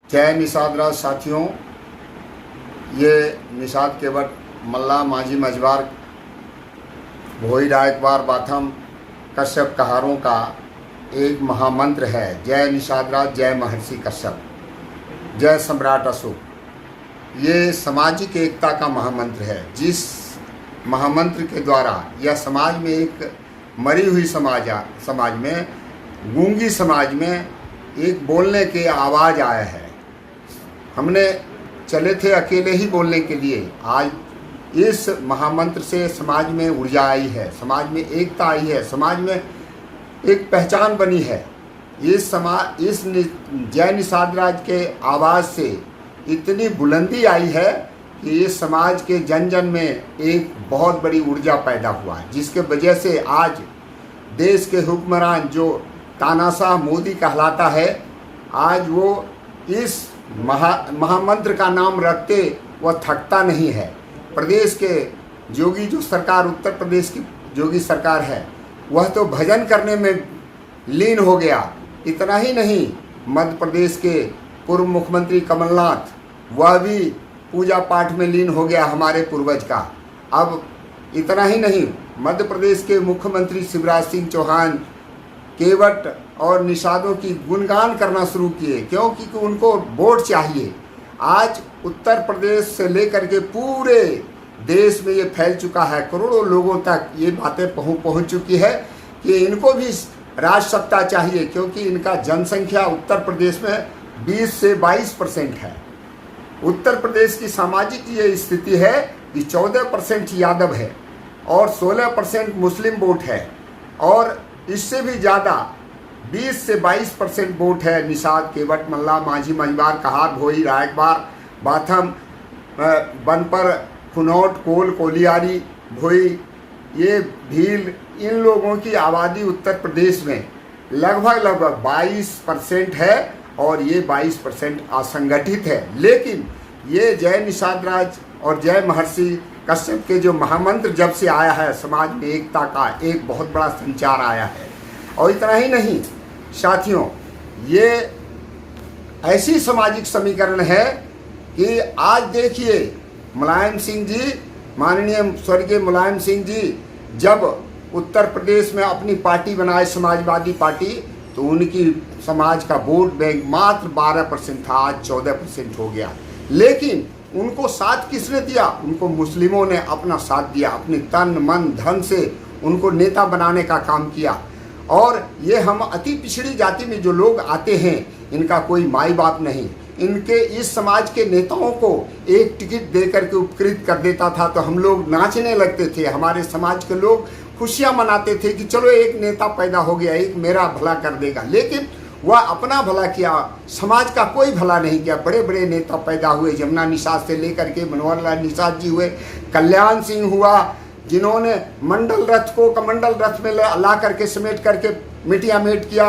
जय निषाद राज साथियों, ये निषाद केवट मल्ला माझी मजबार भोई रायकबार बाथम कश्यप कहारों का एक महामंत्र है। जय निषाद राज, जय महर्षि कश्यप, जय सम्राट अशोक। ये सामाजिक एकता का महामंत्र है, जिस महामंत्र के द्वारा यह समाज में एक मरी हुई समाज में, गूंगी समाज में एक बोलने की आवाज़ आया है। हमने चले थे अकेले ही बोलने के लिए, आज इस महामंत्र से समाज में ऊर्जा आई है, समाज में एकता आई है, समाज में एक पहचान बनी है। इस जय निषाद राज के आवाज़ से इतनी बुलंदी आई है कि इस समाज के जन जन में एक बहुत बड़ी ऊर्जा पैदा हुआ, जिसके वजह से आज देश के हुक्मरान जो तानाशाह मोदी कहलाता है, आज वो इस महामंत्र का नाम रखते वह थकता नहीं है। प्रदेश के योगी जो सरकार, उत्तर प्रदेश की योगी सरकार है, वह तो भजन करने में लीन हो गया। इतना ही नहीं, मध्य प्रदेश के पूर्व मुख्यमंत्री कमलनाथ, वह भी पूजा पाठ में लीन हो गया हमारे पूर्वज का। अब इतना ही नहीं, मध्य प्रदेश के मुख्यमंत्री शिवराज सिंह चौहान केवट और निषादों की गुणगान करना शुरू किए, क्योंकि उनको वोट चाहिए। आज उत्तर प्रदेश से लेकर के पूरे देश में ये फैल चुका है, करोड़ों लोगों तक ये बातें पहुंच चुकी है कि इनको भी राज सत्ता चाहिए, क्योंकि इनका जनसंख्या उत्तर प्रदेश में 20 से 22% है। उत्तर प्रदेश की सामाजिक ये स्थिति है कि 14% यादव है और 16% मुस्लिम वोट है, और इससे भी ज़्यादा 20 से 22% वोट है निषाद, केवट, मल्ला, माझी, मजबार, कहार, भोई, रायकबार, बाथम, बनपर, खुनौट, कोल, कोलियारी, भोई, ये भील, इन लोगों की आबादी उत्तर प्रदेश में लगभग 22% है, और ये 22% असंगठित है। लेकिन ये जय निषाद राज और जय महर्षि कश्यप के जो महामंत्र जब से आया है, समाज में एकता का एक बहुत बड़ा संचार आया है। और इतना ही नहीं साथियों, ये ऐसी सामाजिक समीकरण है कि आज देखिए मुलायम सिंह जी, माननीय स्वर्गीय मुलायम सिंह जी, जब उत्तर प्रदेश में अपनी पार्टी बनाए समाजवादी पार्टी, तो उनकी समाज का वोट बैंक मात्र 12% था, आज 14% हो गया। लेकिन उनको साथ किसने दिया? उनको मुस्लिमों ने अपना साथ दिया, अपने तन मन धन से उनको नेता बनाने का काम किया। और ये हम अति पिछड़ी जाति में जो लोग आते हैं, इनका कोई माई बाप नहीं, इनके इस समाज के नेताओं को एक टिकट दे करके उपकृत कर देता था, तो हम लोग नाचने लगते थे। हमारे समाज के लोग खुशियाँ मनाते थे कि चलो एक नेता पैदा हो गया, एक मेरा भला कर देगा। लेकिन वह अपना भला किया, समाज का कोई भला नहीं किया। बड़े बड़े नेता पैदा हुए, जमुना निषाद से लेकर के मनोहर लाल निषाद जी हुए, कल्याण सिंह हुआ, जिन्होंने मंडल रथ को कमंडल रथ में ला करके समेट करके मिटिया मेट किया,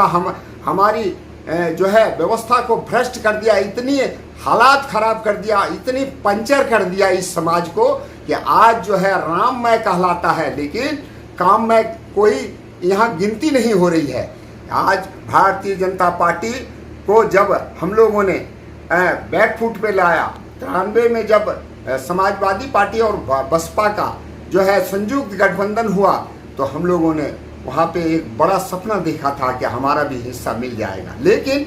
हमारी जो है व्यवस्था को भ्रष्ट कर दिया, इतनी हालात खराब कर दिया, इतनी पंचर कर दिया इस समाज को कि आज जो है राममय कहलाता है, लेकिन काममय कोई यहाँ गिनती नहीं हो रही है। आज भारतीय जनता पार्टी को जब हम लोगों ने बैकफुट पे लाया, 93 में जब समाजवादी पार्टी और बसपा का जो है संयुक्त गठबंधन हुआ, तो हम लोगों ने वहाँ पे एक बड़ा सपना देखा था कि हमारा भी हिस्सा मिल जाएगा। लेकिन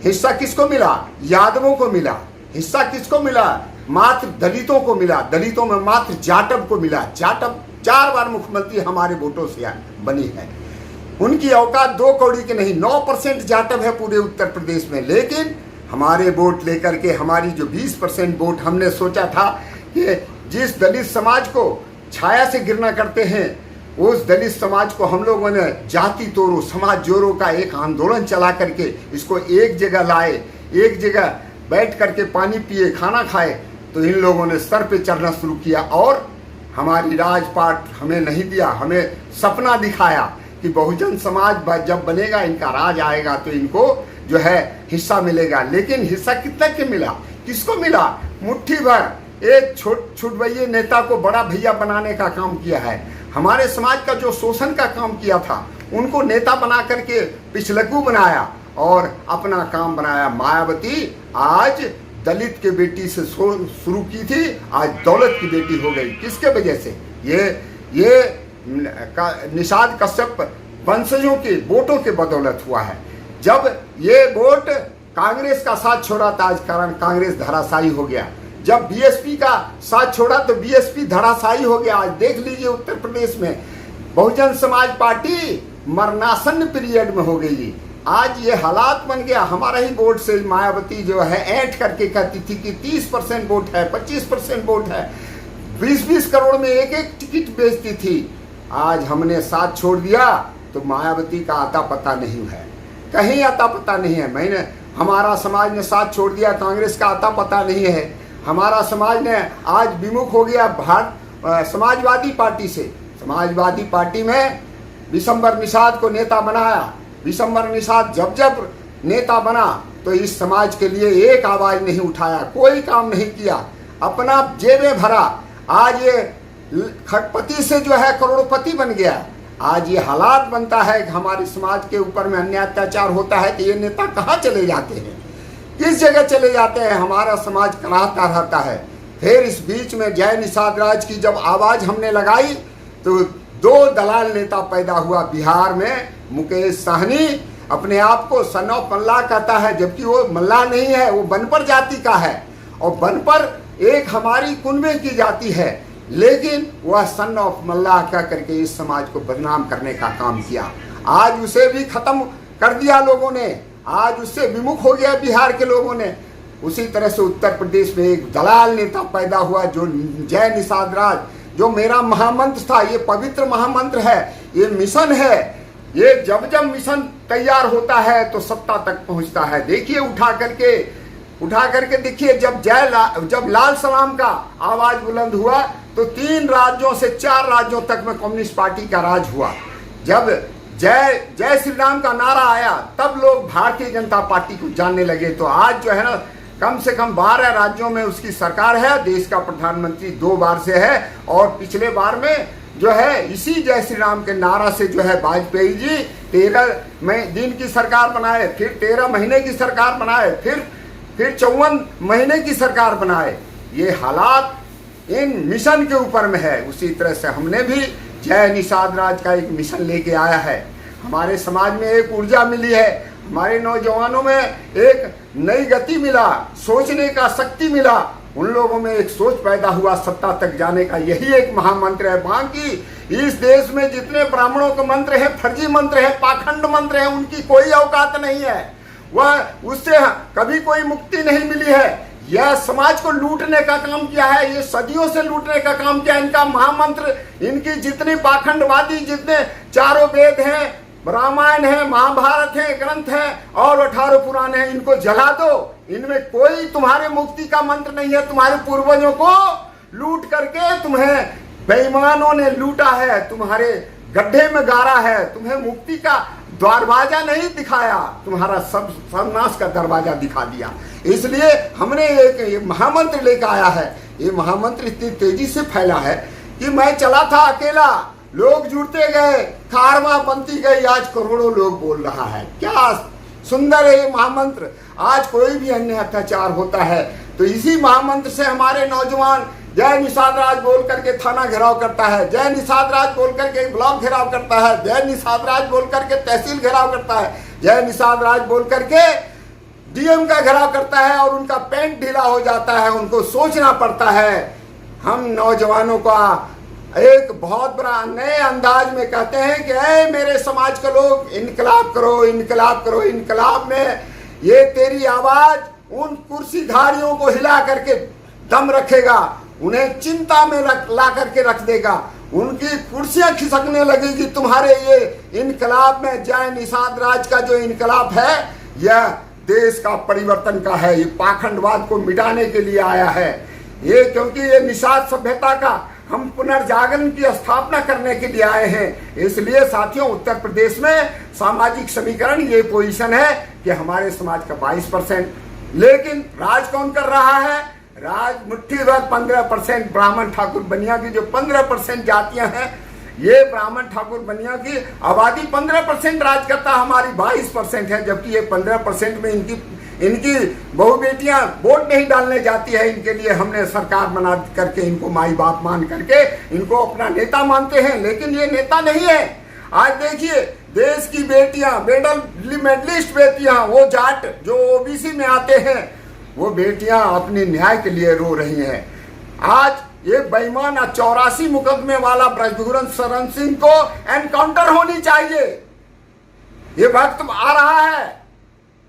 हिस्सा किसको मिला? यादवों को मिला। हिस्सा किसको मिला? मात्र दलितों को मिला। दलितों में मात्र जाटव को मिला। जाटव 4 बार मुख्यमंत्री हमारे वोटों से बनी है। उनकी औकात 2 कौड़ी की नहीं, 9% जाटव है पूरे उत्तर प्रदेश में। लेकिन हमारे वोट लेकर के हमारी जो 20% वोट, हमने सोचा था कि जिस दलित समाज को छाया से गिरना करते हैं, उस दलित समाज को हम लोगों ने जाति तोड़ो समाज जोड़ो का एक आंदोलन चला करके इसको एक जगह लाए, एक जगह बैठ करके पानी पिए, खाना खाए, तो इन लोगों ने सर पे चढ़ना शुरू किया और हमारी राजपाट हमें नहीं दिया। हमें सपना दिखाया कि बहुजन समाज जब बनेगा, इनका राज आएगा, तो इनको जो है हिस्सा मिलेगा। लेकिन हिस्सा कितना के मिला? किसको मिला? मुट्ठी भर एक छुटभैये नेता को बड़ा भैया बनाने का काम किया है। हमारे समाज का जो शोषण का काम किया था, उनको नेता बना करके पिछलकू बनाया और अपना काम बनाया। मायावती आज दलित के बेटी से शुरू की थी, आज दौलत की बेटी हो गई। किसके वजह से? ये निषाद कश्यप वंशजों के वोटों के बदौलत हुआ है। जब ये वोट कांग्रेस का साथ छोड़ा था, आज कारण कांग्रेस धराशायी हो गया। जब बीएसपी का साथ छोड़ा तो बीएसपी धराशायी हो गया। आज देख लीजिए उत्तर प्रदेश में बहुजन समाज पार्टी मरणासन पीरियड में हो गई। आज ये हालात बन गया। हमारा ही वोट से मायावती जो है ऐंठ करके कहती थी कि 30% वोट है, 25% वोट है, 20-20 करोड़ में एक एक टिकट बेचती थी। आज हमने साथ छोड़ दिया तो मायावती का आता पता नहीं है, कहीं आता पता नहीं है। हमारा समाज ने साथ छोड़ दिया, कांग्रेस का आता पता नहीं है। हमारा समाज ने आज विमुख हो गया समाजवादी पार्टी से। समाजवादी पार्टी में विशंबर निषाद को नेता बनाया। विशंबर निषाद जब नेता बना तो इस समाज के लिए एक आवाज नहीं उठाया, कोई काम नहीं किया, अपना जेबें भरा। आज ये खटपति से जो है करोड़पति बन गया। आज ये हालात बनता है कि हमारे समाज के ऊपर में अन्याय अत्याचार होता है तो ये नेता कहाँ चले जाते हैं, किस जगह चले जाते हैं? हमारा समाज कराहता रहता है। फिर इस बीच में जय निषाद राज की जब आवाज हमने लगाई तो 2 दलाल नेता पैदा हुआ बिहार में। मुकेश सहनी अपने आप को सन ऑफ मल्लाह कहता है, जबकि वो मल्लाह नहीं है, वो बनपर जाति का है और बनपर एक हमारी कुनबे की जाति है, लेकिन वह सन ऑफ मल्लाह कह करके इस समाज को बदनाम करने का काम किया। आज उसे भी खत्म कर दिया लोगों ने, आज उससे विमुख हो गया बिहार के लोगों ने। उसी तरह से उत्तर प्रदेश में एक दलाल नेता पैदा हुआ जो जय निषाद राज, जो मेरा महामंत्र था। ये पवित्र महामंत्र है, ये मिशन है। ये जब मिशन तैयार होता है तो सत्ता तक पहुंचता है। देखिए उठा करके देखिए, जब लाल सलाम का आवाज बुलंद हुआ तो 3 राज्यों से 4 राज्यों तक में कम्युनिस्ट पार्टी का राज हुआ। जब जय श्री राम का नारा आया तब लोग भारतीय जनता पार्टी को जानने लगे। तो आज जो है ना, कम से कम 12 राज्यों में उसकी सरकार है, देश का प्रधानमंत्री 2 बार से है। और पिछले बार में जो है इसी जय श्री राम के नारा से जो है वाजपेयी जी 13 दिन की सरकार बनाए, फिर 13 महीने की सरकार बनाए, फिर 54 महीने की सरकार बनाए। ये हालात इन मिशन के ऊपर में है। उसी तरह से हमने भी जय निषाद राज का एक मिशन लेके आया है। हमारे समाज में एक ऊर्जा मिली है, हमारे नौजवानों में एक नई गति मिला, सोचने का शक्ति मिला। उन लोगों में एक सोच पैदा हुआ सत्ता तक जाने का। यही एक महामंत्र है। बाकी इस देश में जितने ब्राह्मणों के मंत्र है, फर्जी मंत्र है, पाखंड मंत्र है, उनकी कोई औकात नहीं है। वह उससे कभी कोई मुक्ति नहीं मिली है। यह समाज को लूटने का काम किया है, ये सदियों से लूटने का काम किया। इनका महामंत्र, इनकी जितनी पाखंडवादी जितने चारों वेद हैं, रामायण है, महाभारत है, ग्रंथ है और 18 पुराण है, इनको जला दो। इनमें कोई तुम्हारे मुक्ति का मंत्र नहीं है। तुम्हारे पूर्वजों को लूट करके तुम्हें बेईमानों ने लूटा है, तुम्हारे गड्ढे में गाड़ा है, तुम्हें मुक्ति का दरवाजा नहीं दिखाया, तुम्हारा सब सर्वनाश का दरवाजा दिखा दिया। इसलिए हमने एक महामंत्र लेकर आया है। ये महामंत्र इतनी तेजी से फैला है कि मैं चला था अकेला, लोग जुड़ते गए, कारवां बनती गई, आज करोड़ों लोग बोल रहा है। क्या सुंदर है ये महामंत्र। आज कोई भी अन्य अत्याचार होता है तो इसी महामंत्र से हमारे नौजवान जय निषाद राज बोल करके थाना घेराव करता है, जय निषाद राज बोल करके ब्लॉक घेराव करता है, जय निषाद राज बोल करके तहसील घेराव करता है, जय निषाद राज बोल करके डीएम का घेराव करता है और उनका पेंट ढीला हो जाता है। उनको सोचना पड़ता है। हम नौजवानों का एक बहुत बड़ा नए अंदाज में कहते हैं कि ऐ मेरे समाज के लोग, इनकलाब करो, इनकलाब करो। इनकलाब में ये तेरी आवाज उन कुर्सीधारियों को हिला करके दम रखेगा, उन्हें चिंता में ला करके रख देगा, उनकी कुर्सियां खिसकने लगेगी। तुम्हारे ये इनकलाब में जय निषाद राज का जो इनकलाब है, यह देश का परिवर्तन का है। ये पाखंडवाद को मिटाने के लिए आया है। ये क्योंकि ये निषाद सभ्यता का हम पुनर्जागरण की स्थापना करने के लिए आए हैं। इसलिए साथियों, उत्तर प्रदेश में सामाजिक समीकरण ये पोजीशन है कि हमारे समाज का 22%, लेकिन राज कौन कर रहा है? राज मुट्ठी भर 15% ब्राह्मण ठाकुर बनिया की जो 15% जातियां हैं, ये ब्राह्मण ठाकुर बनिया की आबादी 15% राज करता, हमारी 22% है, जबकि ये 15% में इनकी बहु बेटियां वोट नहीं डालने जाती है। इनके लिए हमने सरकार बना करके इनको माई बाप मान करके इनको अपना नेता मानते हैं, लेकिन ये नेता नहीं है। आज देखिए देश की बेटियां, मेडलिस्ट बेटियां, वो जाट जो ओबीसी में आते हैं, वो बेटियां अपने न्याय के लिए रो रही हैं। आज ये बेईमान 84 मुकदमे वाला ब्रजभूषण शरण सिंह को एनकाउंटर होनी चाहिए। ये वक्त आ रहा है,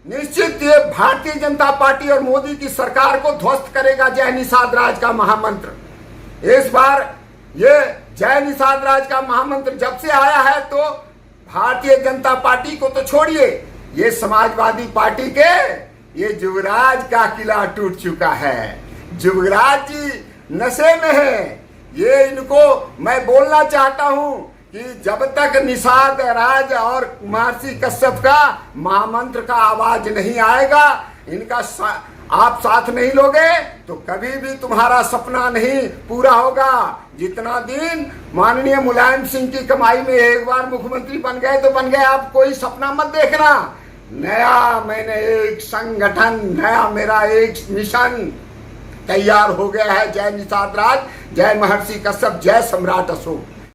निश्चित ये भारतीय जनता पार्टी और मोदी की सरकार को ध्वस्त करेगा जय निषाद राज का महामंत्र। इस बार ये जय निषाद राज का महामंत्र जब से आया है तो भारतीय जनता पार्टी को तो छोड़िए, ये समाजवादी पार्टी के ये युवराज का किला टूट चुका है। युवराज जी नशे में है। ये इनको मैं बोलना चाहता हूं कि जब तक निषाद राज और महर्षि कश्यप का महामंत्र का आवाज नहीं आएगा, इनका आप साथ नहीं लोगे तो कभी भी तुम्हारा सपना नहीं पूरा होगा। जितना दिन माननीय मुलायम सिंह की कमाई में एक बार मुख्यमंत्री बन गए तो बन गए, आप कोई सपना मत देखना। नया मैंने एक संगठन, नया मेरा एक मिशन तैयार हो गया है। जय निषाद राज, जय महर्षि कश्यप, जय सम्राट अशोक।